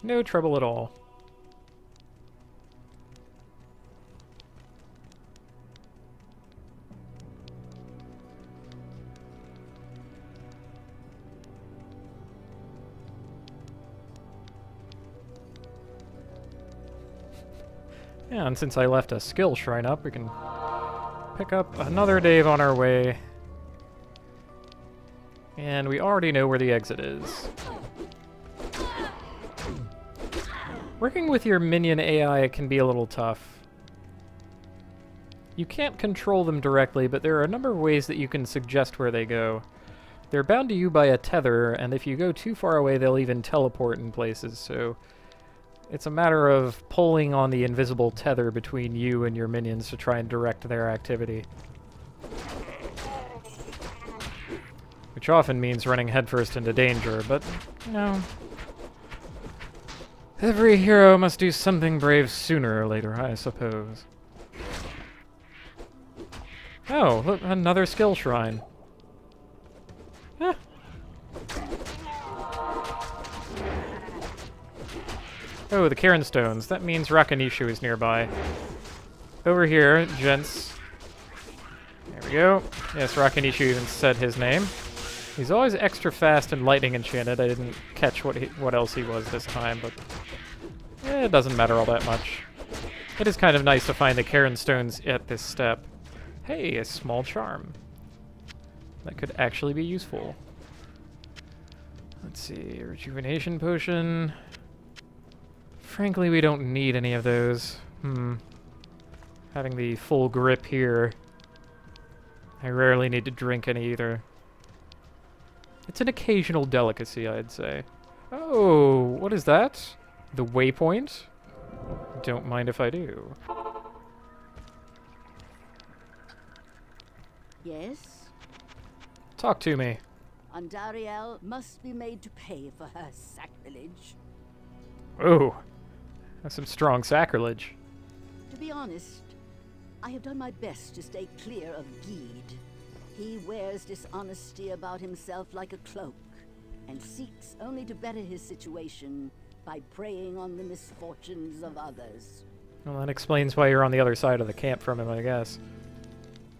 No trouble at all. Yeah, and since I left a skill shrine up, we can pick up another Dave on our way. And we already know where the exit is. Working with your minion AI can be a little tough. You can't control them directly, but there are a number of ways that you can suggest where they go. They're bound to you by a tether, and if you go too far away, they'll even teleport in places, so it's a matter of pulling on the invisible tether between you and your minions to try and direct their activity. Which often means running headfirst into danger, but, you know, every hero must do something brave sooner or later, I suppose. Oh, look, another skill shrine. Huh. Oh, the Cairn Stones. That means Rakanishu is nearby. Over here, gents. There we go. Yes, Rakanishu even said his name. He's always extra fast and lightning enchanted. I didn't catch what else he was this time, but it doesn't matter all that much. It is kind of nice to find the Cairn Stones at this step. Hey, a small charm. That could actually be useful. Let's see, rejuvenation potion. Frankly, we don't need any of those. Having the full grip here. I rarely need to drink any either. It's an occasional delicacy, I'd say. Oh, what is that? The waypoint? Don't mind if I do. Yes? Talk to me. Andariel must be made to pay for her sacrilege. Oh, that's some strong sacrilege. To be honest, I have done my best to stay clear of Geed. He wears dishonesty about himself like a cloak, and seeks only to better his situation by preying on the misfortunes of others. Well, that explains why you're on the other side of the camp from him, I guess.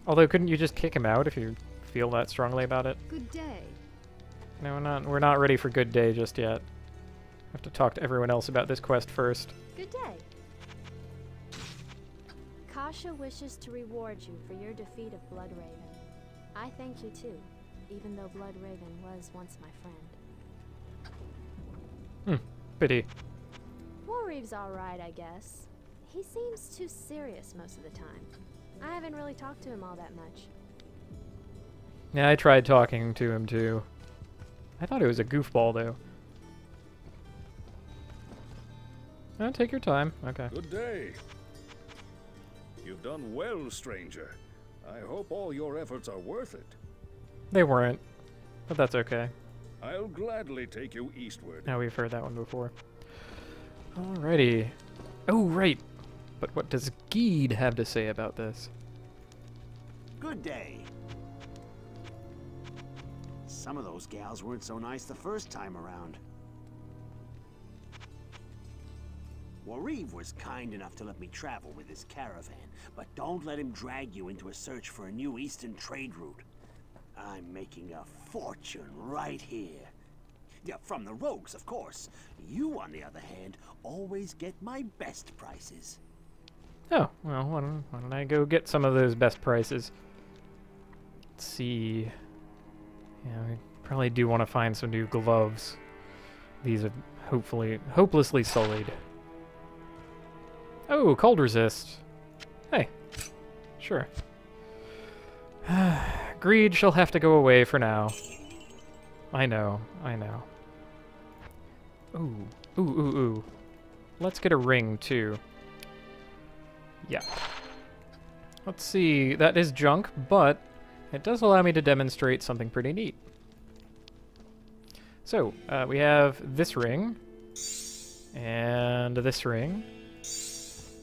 Although, couldn't you just kick him out if you feel that strongly about it? Good day. No, we're not ready for good day just yet. Have to talk to everyone else about this quest first. Good day. Kasha wishes to reward you for your defeat of Bloodraven. I thank you too, even though Bloodraven was once my friend. Pity. Warreave's alright, I guess. He seems too serious most of the time. I haven't really talked to him all that much. Yeah, I tried talking to him too. I thought he was a goofball though. Take your time. Okay. Good day. You've done well, stranger. I hope all your efforts are worth it. They weren't, but that's okay. I'll gladly take you eastward. Now we've heard that one before. Alrighty. Oh, right. But what does Geed have to say about this? Good day. Some of those gals weren't so nice the first time around. Warreave was kind enough to let me travel with his caravan, but don't let him drag you into a search for a new eastern trade route. I'm making a fortune right here. Yeah, from the rogues, of course. You, on the other hand, always get my best prices. Oh, well, why don't I go get some of those best prices? Let's see. Yeah, we probably do want to find some new gloves. These are hopelessly sullied. Oh, cold resist. Hey, sure. Greed shall have to go away for now. I know. Ooh. Let's get a ring, too. Yeah. Let's see, that is junk, but it does allow me to demonstrate something pretty neat. So, we have this ring, and this ring,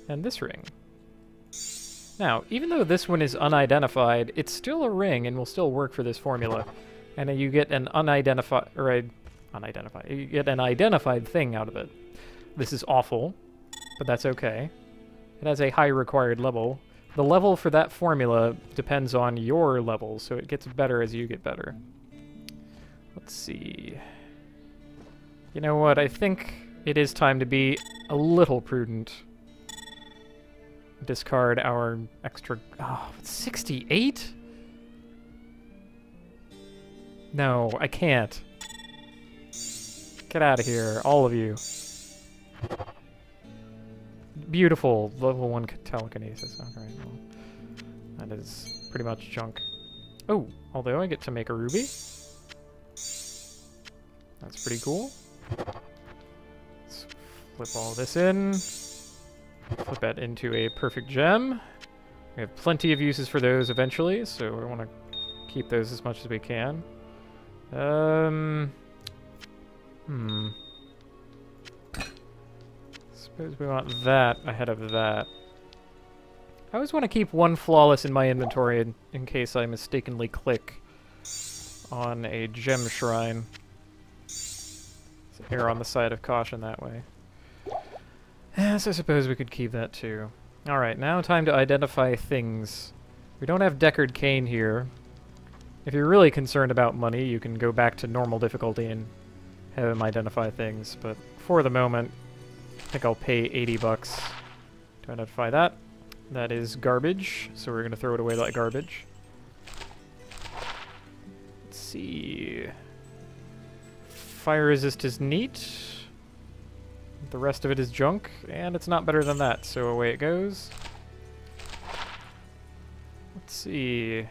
and this ring. Now, even though this one is unidentified, it's still a ring and will still work for this formula. And you get an you get an identified thing out of it. This is awful, but that's okay. It has a high required level. The level for that formula depends on your level, so it gets better as you get better. Let's see. You know what? I think it is time to be a little prudent. Discard our extra... Oh, 68? No, I can't. Get out of here, all of you. Beautiful, level 1 telekinesis. Alright, well, that is pretty much junk. Oh, although I get to make a ruby. That's pretty cool. Let's flip all this in. Flip that into a perfect gem. We have plenty of uses for those eventually, so I want to keep those as much as we can. Suppose we want that ahead of that. I always want to keep one flawless in my inventory in case I mistakenly click on a gem shrine. So err on the side of caution that way. Yes, I suppose we could keep that too. Alright, now time to identify things. We don't have Deckard Cain here. If you're really concerned about money, you can go back to normal difficulty and have him identify things, but for the moment, I think I'll pay 80 bucks to identify that. That is garbage, so we're going to throw it away like garbage. Let's see. Fire resist is neat. The rest of it is junk, and it's not better than that, so away it goes. Let's see.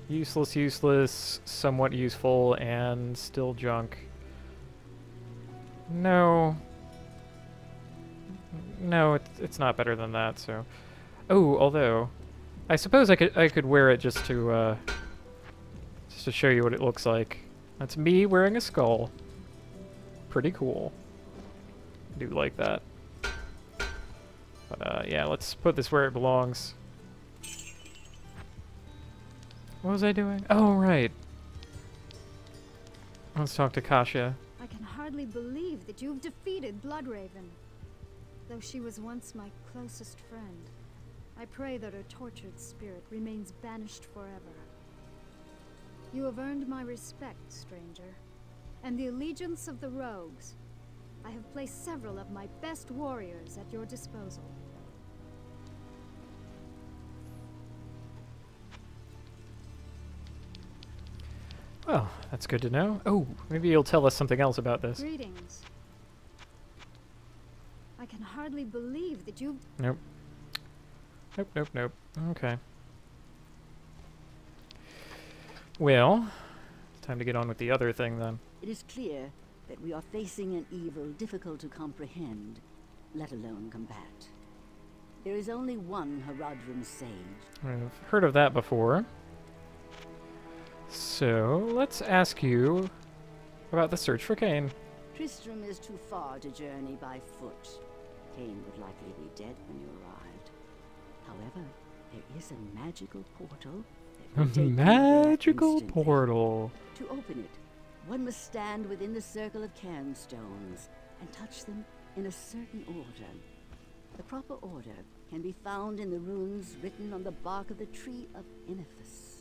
Useless, useless, somewhat useful, and still junk. No. No, it's not better than that, so... Oh, although... I suppose I could wear it just to show you what it looks like. That's me wearing a skull. Pretty cool. I do like that. But, yeah, let's put this where it belongs. What was I doing? Oh, right. Let's talk to Kasia. I can hardly believe that you've defeated Bloodraven. Though she was once my closest friend, I pray that her tortured spirit remains banished forever. You have earned my respect, stranger, and the allegiance of the rogues. I have placed several of my best warriors at your disposal. Well, that's good to know. Oh, maybe you'll tell us something else about this. Greetings. I can hardly believe that you... Nope. Nope, nope, nope. Okay. Well, it's time to get on with the other thing then. It is clear that we are facing an evil difficult to comprehend, let alone combat. There is only one Haradrim sage. I've heard of that before. So, let's ask you about the search for Cain. Tristram is too far to journey by foot. Cain would likely be dead when you arrived. However, there is a magical portal that will take you there Magical instantly. portal. To open it, one must stand within the circle of cairnstones and touch them in a certain order. The proper order can be found in the runes written on the bark of the tree of Inifis.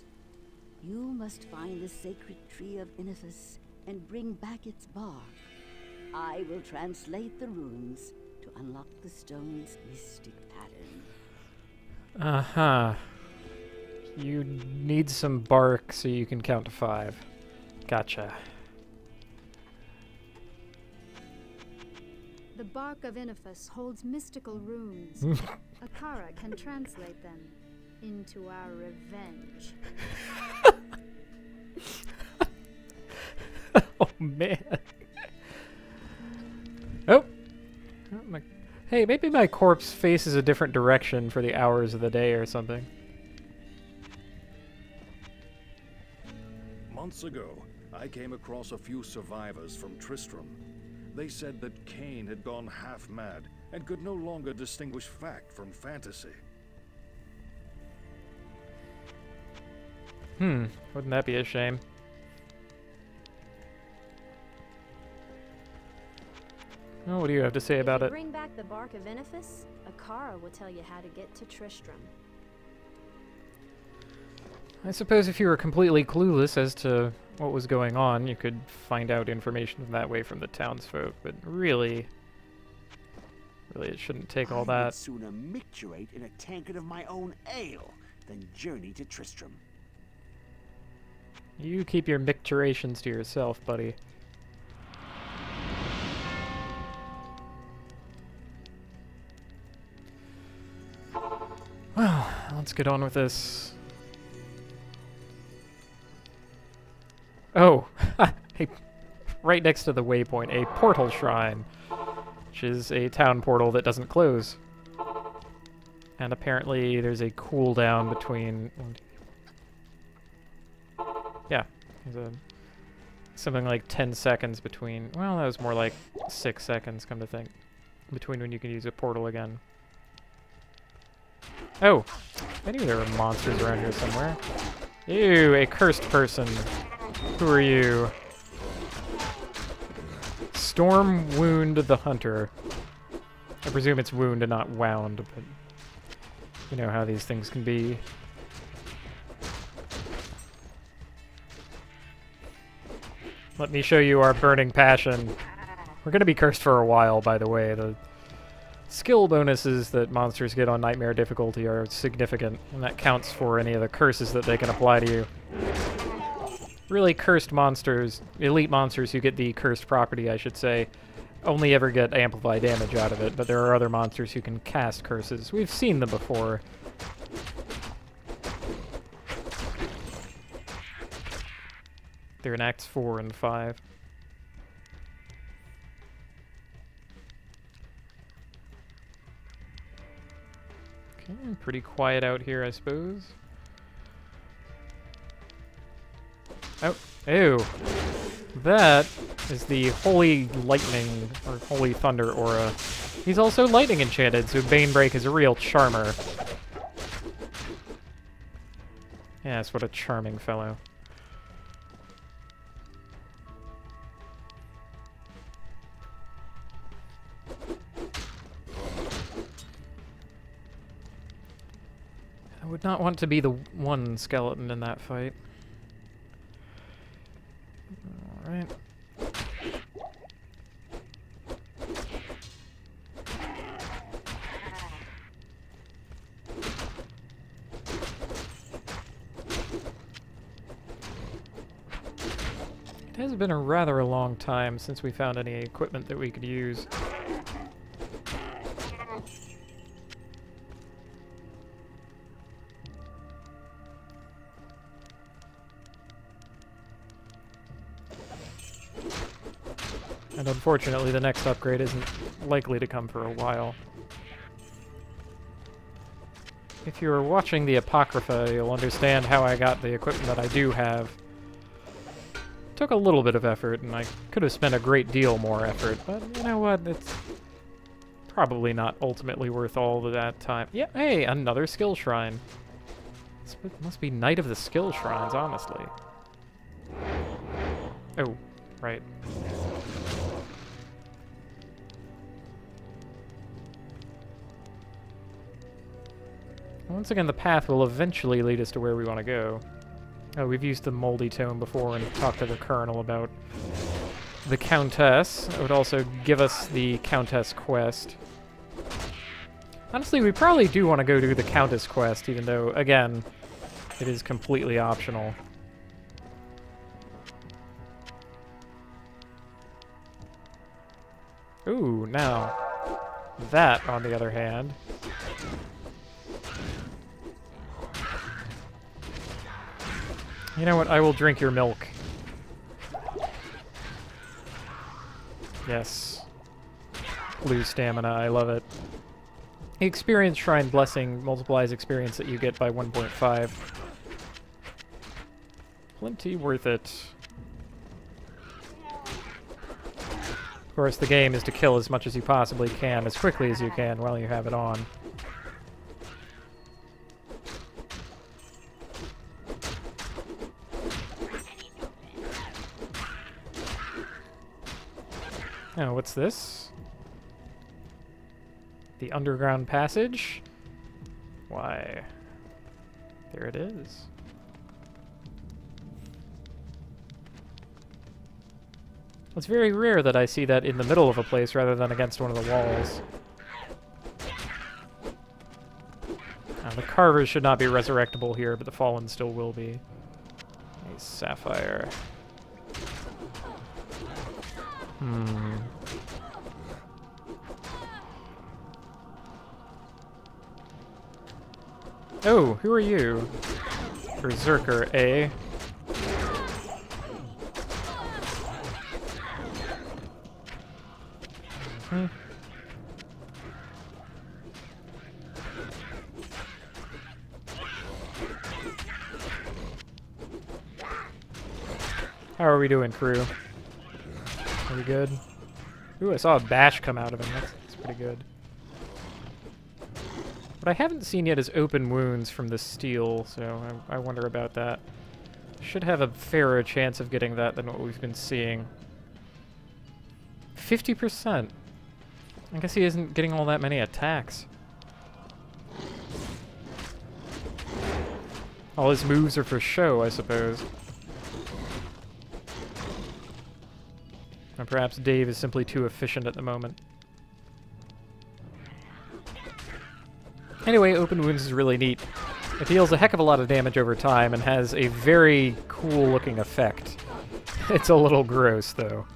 You must find the sacred tree of Inifis and bring back its bark. I will translate the runes to unlock the stone's mystic pattern. Uh-huh. You need some bark so you can count to 5. Gotcha. The bark of Inifis holds mystical runes. Akara can translate them into our revenge. Oh, man. Oh. Hey, maybe my corpse faces a different direction for the hours of the day or something. Months ago, I came across a few survivors from Tristram. They said that Cain had gone half mad and could no longer distinguish fact from fantasy. Wouldn't that be a shame? Well, what do you have to say about If you it? bring back the bark of Inifis, Akara will tell you how to get to Tristram. I suppose if you were completely clueless as to what was going on, you could find out information that way from the townsfolk, but really, it shouldn't take all I would that. sooner micturate in a tankard of my own ale than journey to Tristram. You keep your micturations to yourself, buddy. Well, let's get on with this. Oh, hey, right next to the waypoint, a portal shrine, which is a town portal that doesn't close. And apparently there's a cooldown between... Yeah, there's something like 10 seconds between... Well, that was more like 6 seconds, come to think, between when you can use a portal again. Oh, I knew there were monsters around here somewhere. Ew, a cursed person. Who are you? Storm Wound the Hunter. I presume it's wound and not wound, but you know how these things can be. Let me show you our burning passion. We're gonna be cursed for a while, by the way. The skill bonuses that monsters get on Nightmare difficulty are significant, and that counts for any of the curses that they can apply to you. Really, cursed monsters, elite monsters who get the cursed property, I should say, only ever get amplified damage out of it, but there are other monsters who can cast curses. We've seen them before. They're in Acts 4 and 5. Okay, pretty quiet out here, I suppose. Oh, ew. That is the Holy Lightning, or Holy Thunder aura. He's also lightning enchanted, so Banebreak is a real charmer. Yes, what a charming fellow. I would not want to be the one skeleton in that fight. Alright. It has been a rather long time since we found any equipment that we could use. And unfortunately, the next upgrade isn't likely to come for a while. If you were watching the Apocrypha, you'll understand how I got the equipment that I do have. Took a little bit of effort, and I could have spent a great deal more effort, but you know what? It's probably not ultimately worth all of that time. Yeah, hey, another skill shrine. This must be Knight of the Skill Shrines, honestly. Oh, right. Once again, the path will eventually lead us to where we want to go. Oh, we've used the Moldy Tome before and talked to the Colonel about the Countess. It would also give us the Countess quest. Honestly, we probably do want to go do the Countess quest, even though, again, it is completely optional. Ooh, now, that, on the other hand... You know what? I will drink your milk. Yes. Blue stamina. I love it. Experience Shrine Blessing multiplies experience that you get by 1.5. Plenty worth it. Of course, the game is to kill as much as you possibly can, as quickly as you can, while you have it on. Oh, what's this? The underground passage? Why? There it is. It's very rare that I see that in the middle of a place rather than against one of the walls. The carvers should not be resurrectable here, but the fallen still will be. A sapphire. Oh, who are you? Berserker, eh? How are we doing, crew? Are we good? Ooh, I saw a bash come out of him. That's pretty good. What I haven't seen yet is open wounds from the steel, so I wonder about that. Should have a fairer chance of getting that than what we've been seeing. 50%. I guess he isn't getting all that many attacks. All his moves are for show, I suppose. Or perhaps Dave is simply too efficient at the moment. Anyway, open wounds is really neat. It deals a heck of a lot of damage over time and has a very cool looking effect. It's a little gross though.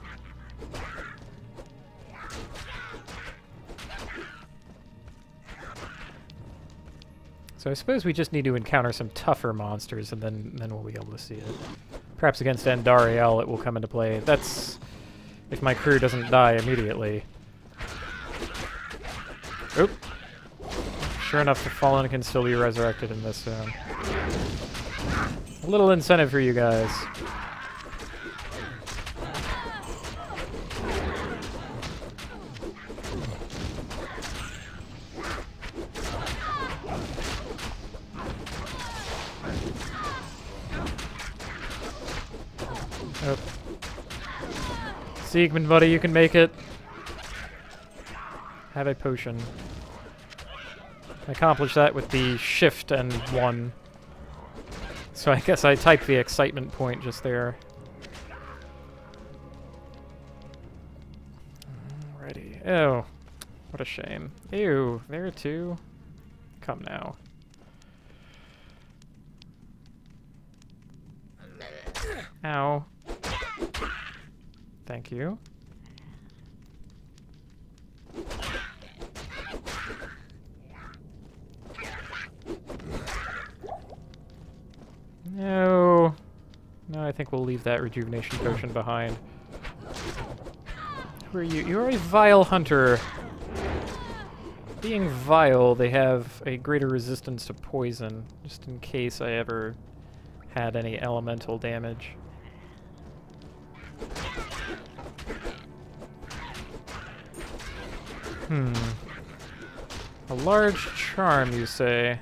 So I suppose we just need to encounter some tougher monsters and then we'll be able to see it. Perhaps against Andariel it will come into play. That's if my crew doesn't die immediately. Oop. Sure enough, the Fallen can still be resurrected in this zone. A little incentive for you guys. Oh. Siegmund, buddy, you can make it. Have a potion. I accomplished that with the shift and 1. So I guess I typed the excitement point just there. Alrighty. Oh, what a shame. Ew, there too. Come now. Ow. Thank you. No. No, I think we'll leave that rejuvenation potion behind. Who are you? You're a vile hunter. Being vile, they have a greater resistance to poison, just in case I ever had any elemental damage. A large charm, you say?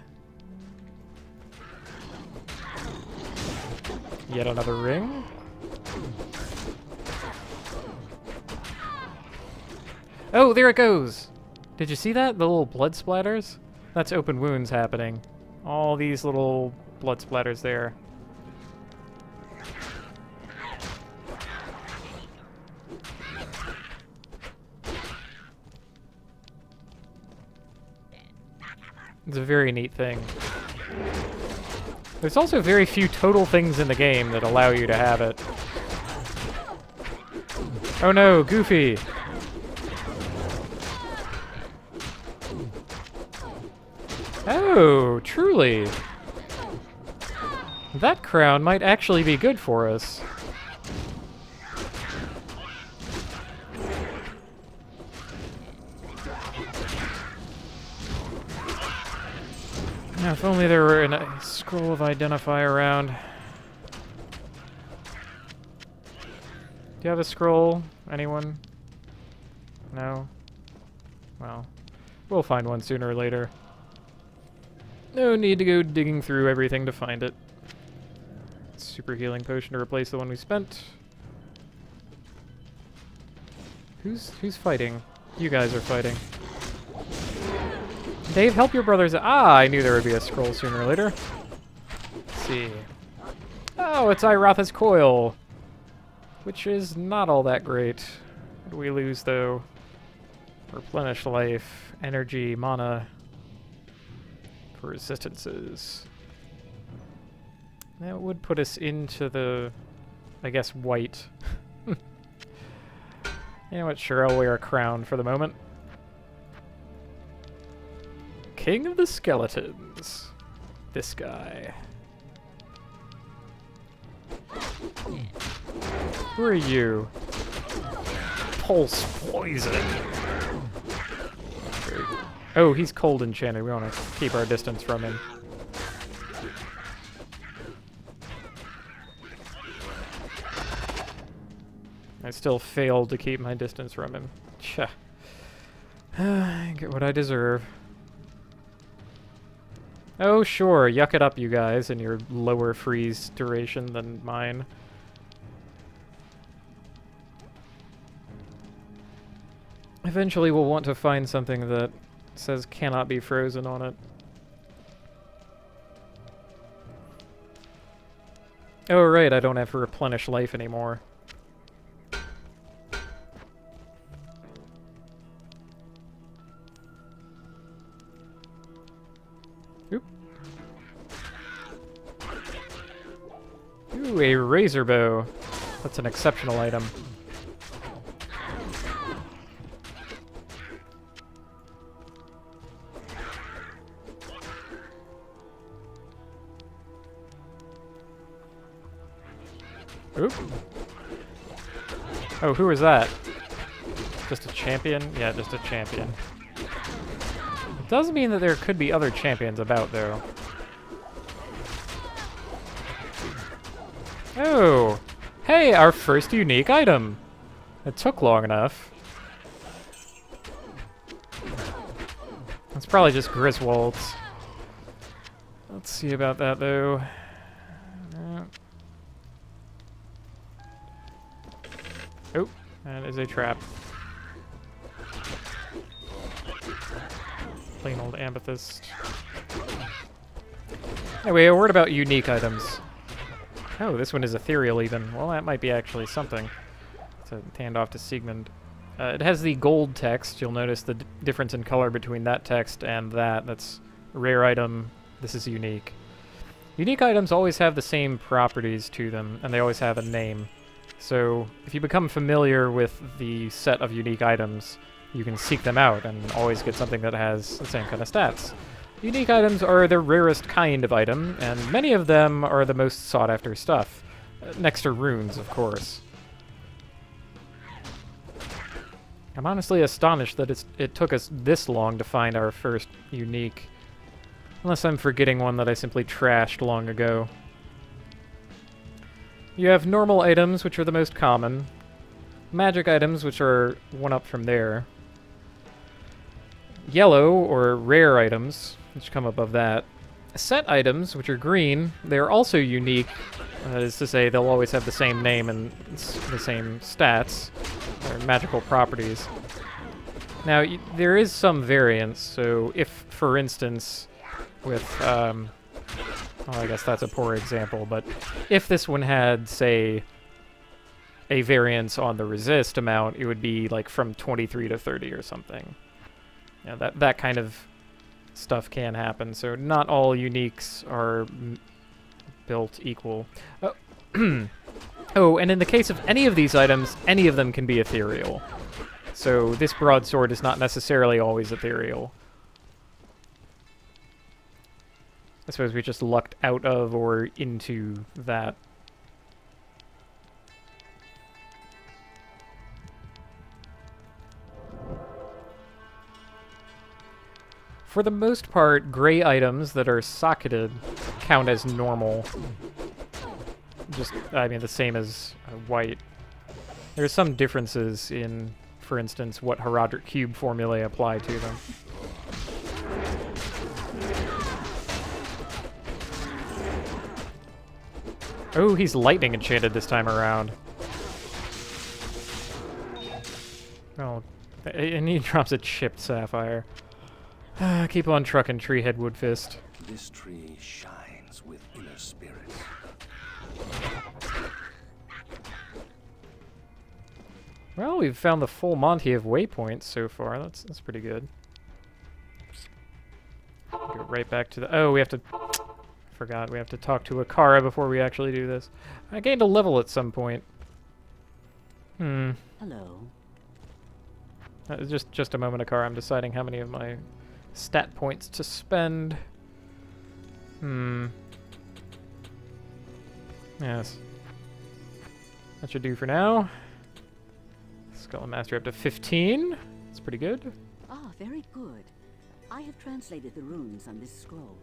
Yet another ring? Oh, there it goes! Did you see that? The little blood splatters? That's open wounds happening. All these little blood splatters there. It's a very neat thing. There's also very few total things in the game that allow you to have it. Oh no, Goofy! Oh, truly! That crown might actually be good for us. Now, if only there were a scroll of Identify around. Do you have a scroll? Anyone? No? Well, we'll find one sooner or later. No need to go digging through everything to find it. Super healing potion to replace the one we spent. Who's fighting? You guys are fighting. Dave, help your brothers. Ah, I knew there would be a scroll sooner or later. Let's see. Oh, it's Iratha's Coil, which is not all that great. What do we lose, though? Replenish life, energy, mana, for resistances. That would put us into the, I guess, white. You know what? Sure, I'll wear a crown for the moment. King of the Skeletons. This guy. Who are you? Pulse poison. Oh, he's cold enchanted. We want to keep our distance from him. I still failed to keep my distance from him. Tch. I get what I deserve. Oh, sure. Yuck it up, you guys, in your lower freeze duration than mine. Eventually we'll want to find something that says cannot be frozen on it. Oh, right, I don't have to replenish life anymore. Oop. Ooh, a razor bow. That's an exceptional item. Oop. Oh, who was that? Just a champion? Yeah, just a champion. It does mean that there could be other champions about, though. Oh! Hey, our first unique item! It took long enough. It's probably just Griswold's. Let's see about that, though. Oh, that is a trap. Plain old amethyst. Anyway, a word about unique items. Oh, this one is ethereal even. Well, that might be actually something. To hand off to Siegmund. It has the gold text. You'll notice the difference in color between that text and that. That's a rare item. This is unique. Unique items always have the same properties to them, and they always have a name. So, if you become familiar with the set of unique items, you can seek them out and always get something that has the same kind of stats. Unique items are the rarest kind of item, and many of them are the most sought-after stuff. Next to runes, of course. I'm honestly astonished that it took us this long to find our first unique. Unless I'm forgetting one that I simply trashed long ago. You have normal items, which are the most common. Magic items, which are one up from there. Yellow, or rare items, which come above that. Set items, which are green, they're also unique. That is to say, they'll always have the same name and the same stats, or magical properties. Now, there is some variance, so if, for instance, with, well, I guess that's a poor example, but if this one had, say, a variance on the resist amount, it would be like from 23 to 30 or something. You know, that kind of stuff can happen, so not all uniques are built equal. Oh. Oh, and in the case of any of these items, any of them can be ethereal. So this broadsword is not necessarily always ethereal. I suppose we just lucked out of or into that. For the most part, gray items that are socketed count as normal. Just, I mean, the same as white. There's some differences in, for instance, what Herodric Cube formulae apply to them. Oh, he's lightning enchanted this time around. Oh, and he drops a chipped sapphire. Keep on trucking, Treehead Woodfist. This tree shines with inner spirits. Well, we've found the full Monty of waypoints so far. That's pretty good. Go right back to the... Oh, we have to... Forgot, we have to talk to Akara before we actually do this. I gained a level at some point. Hello. Just a moment, Akara. I'm deciding how many of my stat points to spend. Yes. That should do for now. Skull and Mastery up to 15. That's pretty good. Ah, very good. I have translated the runes on this scroll.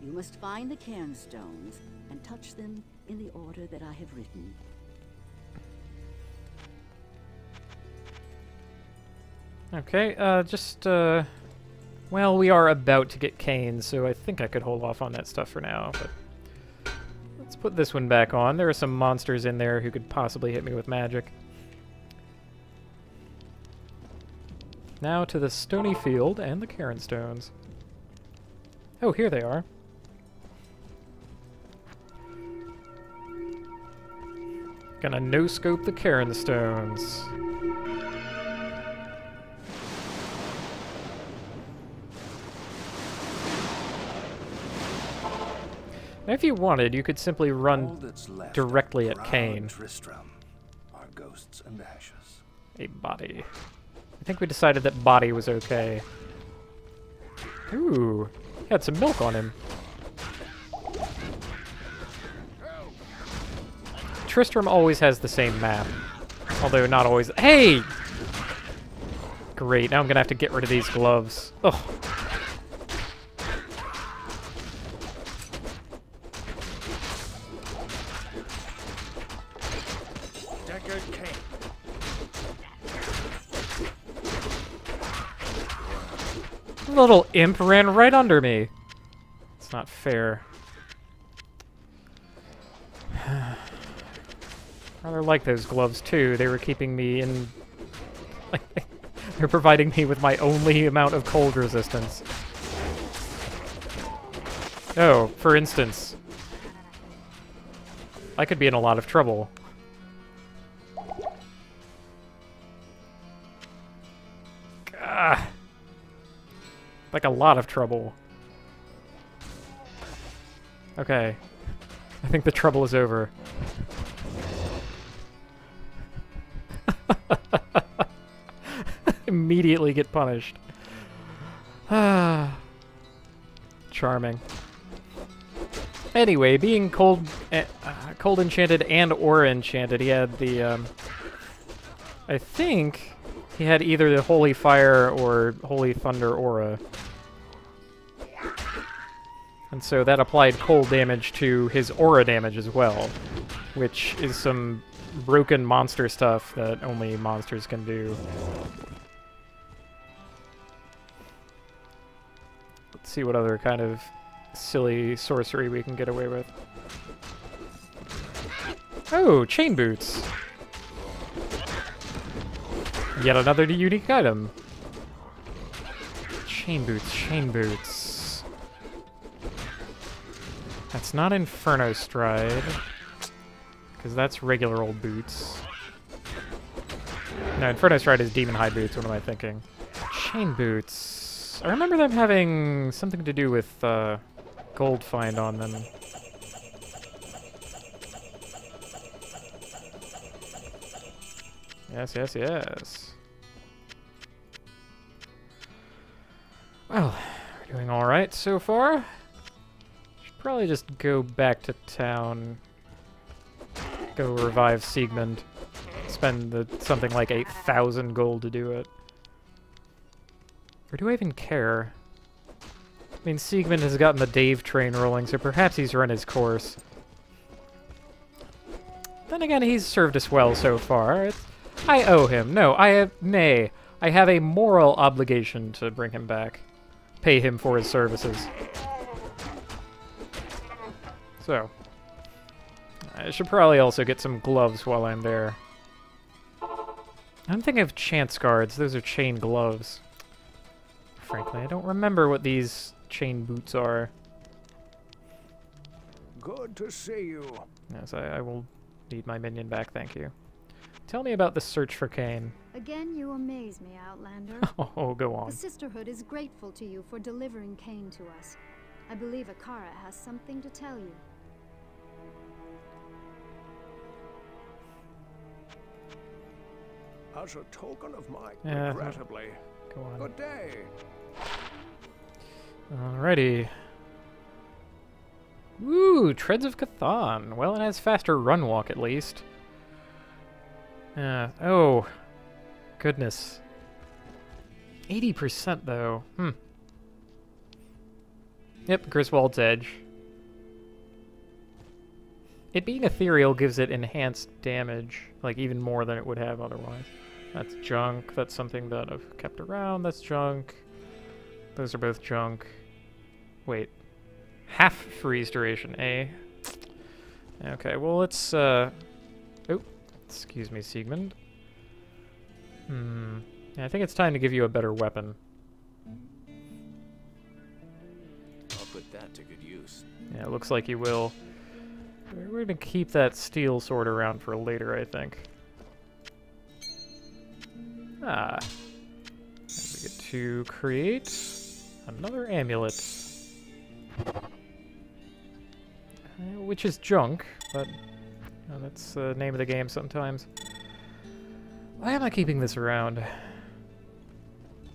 You must find the cairnstones and touch them in the order that I have written. Okay, well, we are about to get Kane, so I think I could hold off on that stuff for now, but let's put this one back on. There are some monsters in there who could possibly hit me with magic. Now to the Stony Field and the cairnstones. Oh, here they are. Gonna no-scope the cairnstones. Now, if you wanted, you could simply run directly at Kane. Tristram are ghosts and ashes. A body. I think we decided that body was okay. Ooh, he had some milk on him. Tristram always has the same map. Although not always. Hey! Great, now I'm gonna have to get rid of these gloves. Ugh. The little imp ran right under me. It's not fair. Rather like those gloves too. They were keeping me in... They're providing me with my only amount of cold resistance. Oh, for instance. I could be in a lot of trouble. Gah. Like a lot of trouble. Okay. I think the trouble is over. Immediately get punished. Charming. Anyway, being cold enchanted and aura enchanted, he had the I think he had either the Holy Fire or Holy Thunder aura. And so that applied cold damage to his aura damage as well, which is some broken monster stuff that only monsters can do. Let's see what other kind of silly sorcery we can get away with. Oh, chain boots. Yet another unique item. Chain boots, chain boots. That's not Inferno Stride, because that's regular old boots. No, Inferno Stride is Demon Hide boots, what am I thinking? Chain boots. I remember them having something to do with gold find on them. Yes, yes, yes. Well, we're doing alright so far. Should probably just go back to town. Go revive Siegmund. Spend something like 8,000 gold to do it. Or do I even care? I mean, Siegmund has gotten the Dave train rolling, so perhaps he's run his course. Then again, he's served us well so far. I owe him. No, I have a moral obligation to bring him back. Pay him for his services. So, I should probably also get some gloves while I'm there. I'm thinking of chance guards. Those are chain gloves. Frankly, I don't remember what these chain boots are. Good to see you. Yes, I will need my minion back, thank you. Tell me about the search for Cain. Again, you amaze me, Outlander. Oh, go The on. Sisterhood is grateful to you for delivering Cain to us. I believe Akara has something to tell you. As a token of my Yeah, regrettably. Go on. Good day. Alrighty. Woo! Treads of Cthon. Well, it has faster run walk at least. Oh. Goodness. 80% though. Yep, Griswold's Edge. It being ethereal gives it enhanced damage, like even more than it would have otherwise. That's junk. That's something that I've kept around. That's junk. Those are both junk. Wait. Half freeze duration, eh? Okay, well let's, Oh, excuse me, Siegmund. Yeah, I think it's time to give you a better weapon. I'll put that to good use. Yeah, it looks like you will. We're gonna keep that steel sword around for later, I think. And we get to create another amulet. Which is junk, but that's the name of the game sometimes. Why am I keeping this around?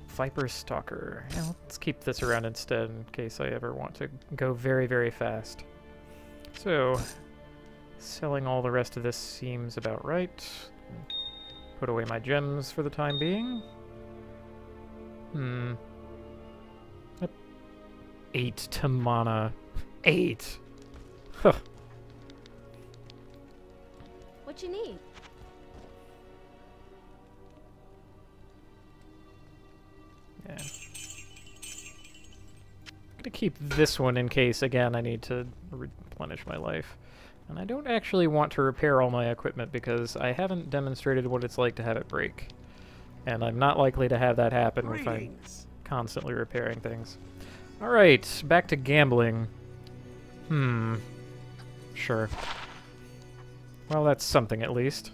Viper Stalker. Yeah, let's keep this around instead in case I ever want to go very, very fast. So, selling all the rest of this seems about right. Put away my gems for the time being. 8 to mana. 8! Huh. What you need? Yeah. I'm gonna keep this one in case, again, I need to replenish my life. And I don't actually want to repair all my equipment because I haven't demonstrated what it's like to have it break. And I'm not likely to have that happen if I'm constantly repairing things. Alright, back to gambling. Sure. Well, that's something at least.